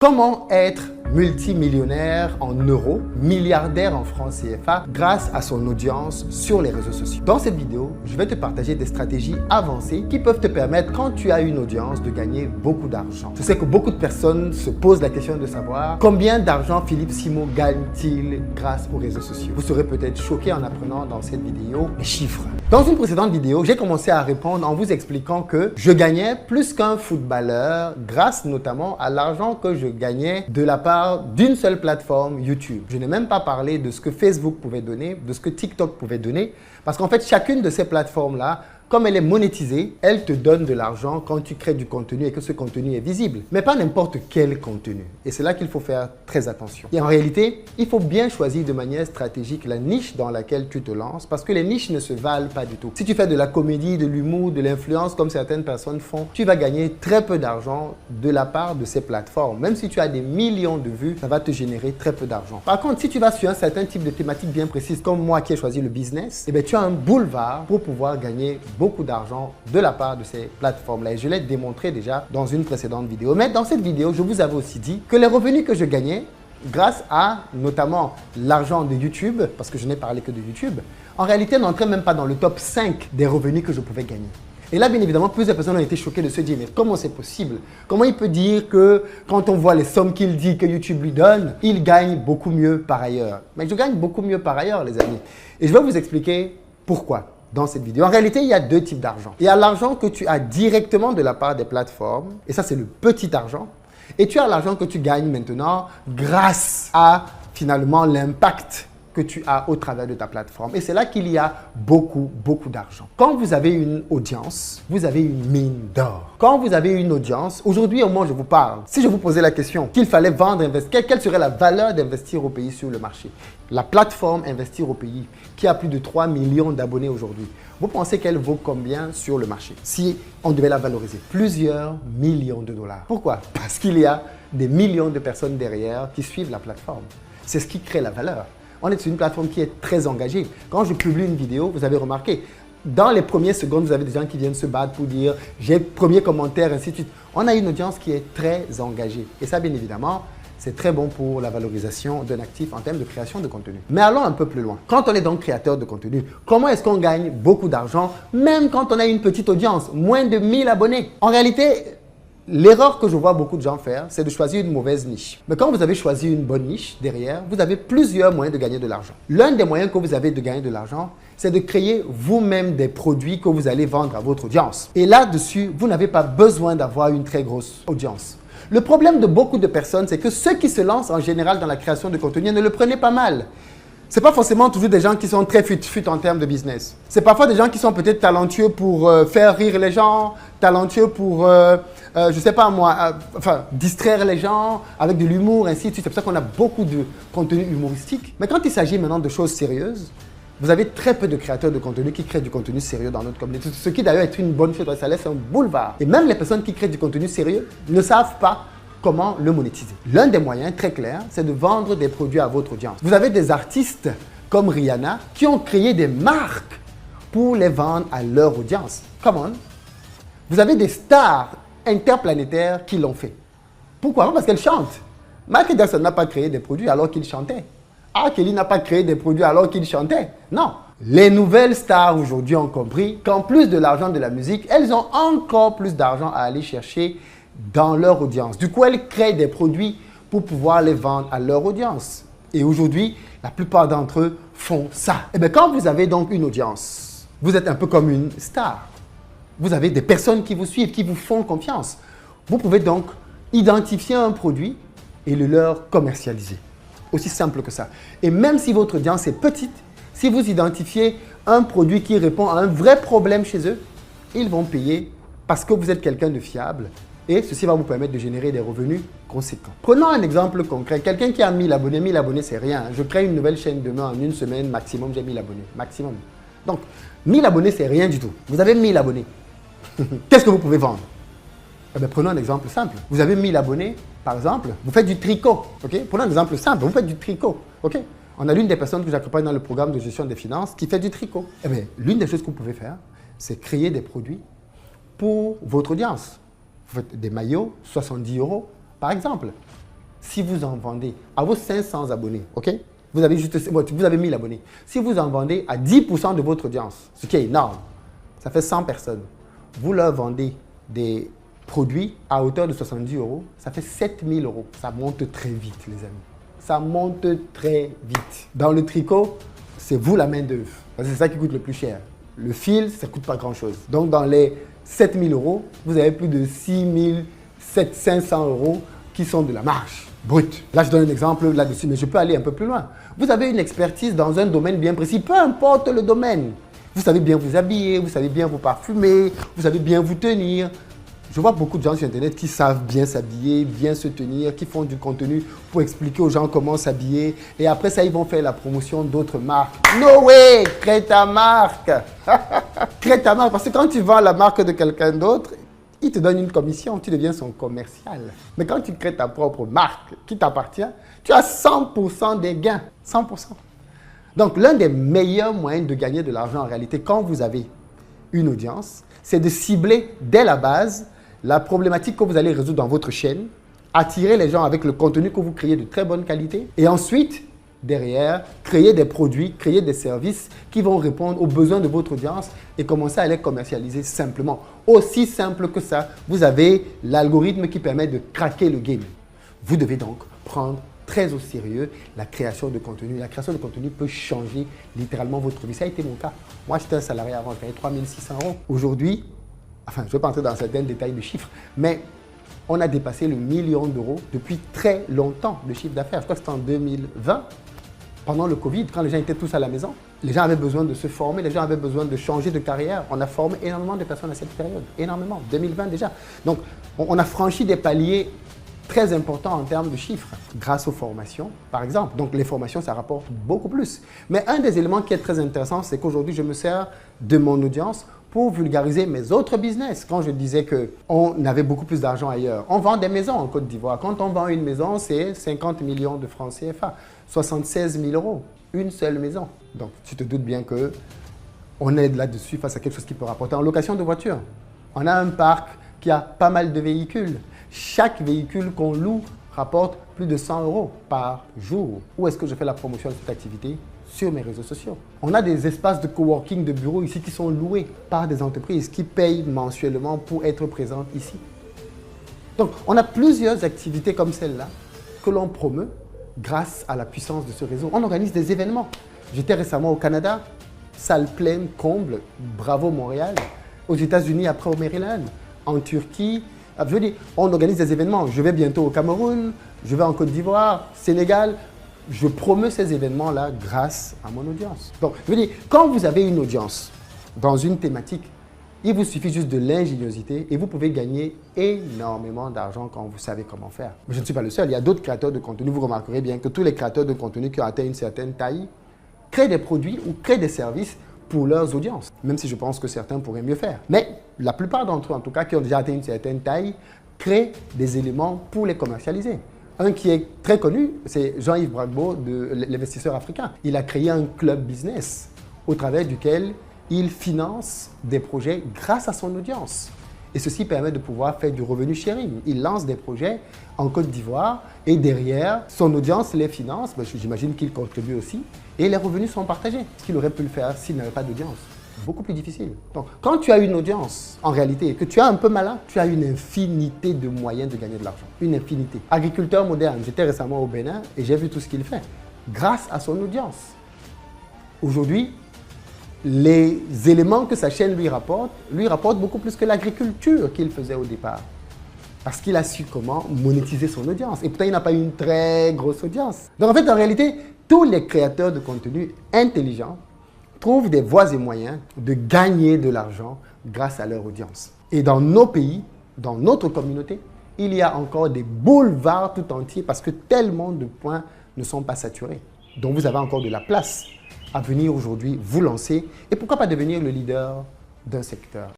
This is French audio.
Comment être multimillionnaire en euros, milliardaire en francs CFA grâce à son audience sur les réseaux sociaux? Dans cette vidéo, je vais te partager des stratégies avancées qui peuvent te permettre, quand tu as une audience, de gagner beaucoup d'argent. Je sais que beaucoup de personnes se posent la question de savoir combien d'argent Philippe Simo gagne-t-il grâce aux réseaux sociaux. Vous serez peut-être choqué en apprenant dans cette vidéo les chiffres. Dans une précédente vidéo, j'ai commencé à répondre en vous expliquant que je gagnais plus qu'un footballeur grâce notamment à l'argent que je gagnais de la part d'une seule plateforme, YouTube. Je n'ai même pas parlé de ce que Facebook pouvait donner, de ce que TikTok pouvait donner, parce qu'en fait, chacune de ces plateformes-là, comme elle est monétisée, elle te donne de l'argent quand tu crées du contenu et que ce contenu est visible. Mais pas n'importe quel contenu. Et c'est là qu'il faut faire très attention. Et en réalité, il faut bien choisir de manière stratégique la niche dans laquelle tu te lances, parce que les niches ne se valent pas du tout. Si tu fais de la comédie, de l'humour, de l'influence, comme certaines personnes font, tu vas gagner très peu d'argent de la part de ces plateformes. Même si tu as des millions de vues, ça va te générer très peu d'argent. Par contre, si tu vas sur un certain type de thématique bien précise, comme moi qui ai choisi le business, eh bien, tu as un boulevard pour pouvoir gagner beaucoup d'argent de la part de ces plateformes-là. Et je l'ai démontré déjà dans une précédente vidéo. Mais dans cette vidéo, je vous avais aussi dit que les revenus que je gagnais grâce à notamment l'argent de YouTube, parce que je n'ai parlé que de YouTube, en réalité n'entrait même pas dans le top 5 des revenus que je pouvais gagner. Et là, bien évidemment, plusieurs personnes ont été choquées de se dire, mais comment c'est possible? Comment il peut dire que quand on voit les sommes qu'il dit que YouTube lui donne, il gagne beaucoup mieux par ailleurs? Mais je gagne beaucoup mieux par ailleurs, les amis. Et je vais vous expliquer pourquoi dans cette vidéo. En réalité, il y a deux types d'argent. Il y a l'argent que tu as directement de la part des plateformes, et ça, c'est le petit argent. Et tu as l'argent que tu gagnes maintenant grâce à, finalement, l'impact que tu as au travers de ta plateforme. Et c'est là qu'il y a beaucoup d'argent. Quand vous avez une audience, vous avez une mine d'or. Quand vous avez une audience, aujourd'hui au moins je vous parle, si je vous posais la question qu'il fallait vendre, investir, quelle serait la valeur d'investir au pays sur le marché? La plateforme Investir au pays, qui a plus de 3 millions d'abonnés aujourd'hui, vous pensez qu'elle vaut combien sur le marché si on devait la valoriser? Plusieurs millions de dollars. Pourquoi? Parce qu'il y a des millions de personnes derrière qui suivent la plateforme. C'est ce qui crée la valeur. On est sur une plateforme qui est très engagée. Quand je publie une vidéo, vous avez remarqué, dans les premières secondes, vous avez des gens qui viennent se battre pour dire « j'ai premier commentaire », ainsi de suite. On a une audience qui est très engagée. Et ça, bien évidemment, c'est très bon pour la valorisation d'un actif en termes de création de contenu. Mais allons un peu plus loin. Quand on est donc créateur de contenu, comment est-ce qu'on gagne beaucoup d'argent, même quand on a une petite audience, moins de 1000 abonnés? En réalité, l'erreur que je vois beaucoup de gens faire, c'est de choisir une mauvaise niche. Mais quand vous avez choisi une bonne niche derrière, vous avez plusieurs moyens de gagner de l'argent. L'un des moyens que vous avez de gagner de l'argent, c'est de créer vous-même des produits que vous allez vendre à votre audience. Et là-dessus, vous n'avez pas besoin d'avoir une très grosse audience. Le problème de beaucoup de personnes, c'est que ceux qui se lancent en général dans la création de contenu ne le prenaient pas mal. Ce n'est pas forcément toujours des gens qui sont très fut en termes de business. C'est parfois des gens qui sont peut-être talentueux pour faire rire les gens, talentueux pour, je ne sais pas moi, distraire les gens avec de l'humour, ainsi de suite. C'est pour ça qu'on a beaucoup de contenu humoristique. Mais quand il s'agit maintenant de choses sérieuses, vous avez très peu de créateurs de contenu qui créent du contenu sérieux dans notre communauté. Ce qui d'ailleurs est une bonne chose, ça laisse un boulevard. Et même les personnes qui créent du contenu sérieux ne savent pas comment le monétiser. L'un des moyens très clairs, c'est de vendre des produits à votre audience. Vous avez des artistes comme Rihanna qui ont créé des marques pour les vendre à leur audience. Come on. Vous avez des stars interplanétaires qui l'ont fait. Pourquoi? Parce qu'elles chantent. Michael Jackson n'a pas créé des produits alors qu'il chantait. R. Kelly n'a pas créé des produits alors qu'il chantait. Non. Les nouvelles stars aujourd'hui ont compris qu'en plus de l'argent de la musique, elles ont encore plus d'argent à aller chercher dans leur audience. Du coup, elles créent des produits pour pouvoir les vendre à leur audience. Et aujourd'hui, la plupart d'entre eux font ça. Et bien, quand vous avez donc une audience, vous êtes un peu comme une star. Vous avez des personnes qui vous suivent, qui vous font confiance. Vous pouvez donc identifier un produit et le leur commercialiser. Aussi simple que ça. Et même si votre audience est petite, si vous identifiez un produit qui répond à un vrai problème chez eux, ils vont payer parce que vous êtes quelqu'un de fiable et ceci va vous permettre de générer des revenus conséquents. Prenons un exemple concret. Quelqu'un qui a 1000 abonnés. 1000 abonnés, c'est rien. Je crée une nouvelle chaîne demain, en une semaine maximum, j'ai 1000 abonnés. Maximum. Donc, 1000 abonnés, c'est rien du tout. Vous avez 1000 abonnés. Qu'est-ce que vous pouvez vendre? Eh bien, prenons un exemple simple. Vous avez 1000 abonnés, par exemple, vous faites du tricot. Okay? Prenons un exemple simple, vous faites du tricot. Okay? On a l'une des personnes que j'accompagne dans le programme de gestion des finances qui fait du tricot. Eh bien, l'une des choses que vous pouvez faire, c'est créer des produits pour votre audience. Vous faites des maillots, 70 € par exemple. si vous en vendez à vos 500 abonnés, ok? Vous avez 1000 abonnés. Si vous en vendez à 10% de votre audience, ce qui est énorme, ça fait 100 personnes. Vous leur vendez des produits à hauteur de 70 €, ça fait 7000 €. Ça monte très vite, les amis. Ça monte très vite. Dans le tricot, c'est vous la main-d'œuvre. Parce que c'est ça qui coûte le plus cher. Le fil, ça ne coûte pas grand-chose. Donc, dans les 7000 €, vous avez plus de 6500 € qui sont de la marge brute. Là, je donne un exemple là-dessus, mais je peux aller un peu plus loin. Vous avez une expertise dans un domaine bien précis, peu importe le domaine. Vous savez bien vous habiller, vous savez bien vous parfumer, vous savez bien vous tenir. Je vois beaucoup de gens sur Internet qui savent bien s'habiller, bien se tenir, qui font du contenu pour expliquer aux gens comment s'habiller. Et après ça, ils vont faire la promotion d'autres marques. No way! Crée ta marque! Crée ta marque. Parce que quand tu vends la marque de quelqu'un d'autre, il te donne une commission, tu deviens son commercial. Mais quand tu crées ta propre marque qui t'appartient, tu as 100% des gains. 100%. Donc, l'un des meilleurs moyens de gagner de l'argent en réalité, quand vous avez une audience, c'est de cibler dès la base la problématique que vous allez résoudre dans votre chaîne, attirer les gens avec le contenu que vous créez de très bonne qualité et ensuite, derrière, créer des produits, créer des services qui vont répondre aux besoins de votre audience et commencer à les commercialiser simplement. Aussi simple que ça, vous avez l'algorithme qui permet de craquer le game. Vous devez donc prendre très au sérieux la création de contenu. La création de contenu peut changer littéralement votre vie. Ça a été mon cas. Moi, j'étais un salarié avant, je gagnais 3600 €. Aujourd'hui, enfin, je ne vais pas entrer dans certains détails de chiffres, mais on a dépassé le 1 million d'euros depuis très longtemps de chiffre d'affaires. Je crois que c'était en 2020, pendant le Covid, quand les gens étaient tous à la maison. Les gens avaient besoin de se former, les gens avaient besoin de changer de carrière. On a formé énormément de personnes à cette période, énormément, 2020 déjà. Donc, on a franchi des paliers très important en termes de chiffres, grâce aux formations, par exemple. Donc, les formations, ça rapporte beaucoup plus. Mais un des éléments qui est très intéressant, c'est qu'aujourd'hui, je me sers de mon audience pour vulgariser mes autres business. Quand je disais qu'on avait beaucoup plus d'argent ailleurs, on vend des maisons en Côte d'Ivoire. Quand on vend une maison, c'est 50 millions de francs CFA, 76 000 €, une seule maison. Donc, tu te doutes bien qu'on est là-dessus face à quelque chose qui peut rapporter. En location de voiture, on a un parc qui a pas mal de véhicules. Chaque véhicule qu'on loue rapporte plus de 100 € par jour. Où est-ce que je fais la promotion de cette activité? Sur mes réseaux sociaux. On a des espaces de coworking, de bureaux ici qui sont loués par des entreprises qui payent mensuellement pour être présentes ici. Donc, on a plusieurs activités comme celle-là que l'on promeut grâce à la puissance de ce réseau. On organise des événements. J'étais récemment au Canada, salle pleine, comble, bravo Montréal. Aux États-Unis, après au Maryland. En Turquie, je veux dire, on organise des événements. Je vais bientôt au Cameroun, je vais en Côte d'Ivoire, Sénégal. Je promeus ces événements-là grâce à mon audience. Donc, je veux dire, quand vous avez une audience dans une thématique, il vous suffit juste de l'ingéniosité et vous pouvez gagner énormément d'argent quand vous savez comment faire. Mais je ne suis pas le seul, il y a d'autres créateurs de contenu. Vous remarquerez bien que tous les créateurs de contenu qui ont atteint une certaine taille créent des produits ou créent des services pour leurs audiences, même si je pense que certains pourraient mieux faire. Mais la plupart d'entre eux, en tout cas, qui ont déjà atteint une certaine taille, créent des éléments pour les commercialiser. Un qui est très connu, c'est Jean-Yves Bragbo de l'investisseur africain. Il a créé un club business au travers duquel il finance des projets grâce à son audience. Et ceci permet de pouvoir faire du revenu sharing. Il lance des projets en Côte d'Ivoire et derrière, son audience les finance. J'imagine qu'il contribue aussi. Et les revenus sont partagés. Ce qu'il aurait pu le faire s'il n'avait pas d'audience. Beaucoup plus difficile. Donc, quand tu as une audience, en réalité, et que tu es un peu malin, tu as une infinité de moyens de gagner de l'argent. Une infinité. Agriculteur moderne, j'étais récemment au Bénin et j'ai vu tout ce qu'il fait grâce à son audience. Aujourd'hui, les éléments que sa chaîne lui rapporte beaucoup plus que l'agriculture qu'il faisait au départ. Parce qu'il a su comment monétiser son audience. Et pourtant, il n'a pas une très grosse audience. Donc, en fait, en réalité, tous les créateurs de contenu intelligents trouvent des voies et moyens de gagner de l'argent grâce à leur audience. Et dans nos pays, dans notre communauté, il y a encore des boulevards tout entiers parce que tellement de points ne sont pas saturés. Donc vous avez encore de la place à venir aujourd'hui vous lancer et pourquoi pas devenir le leader d'un secteur.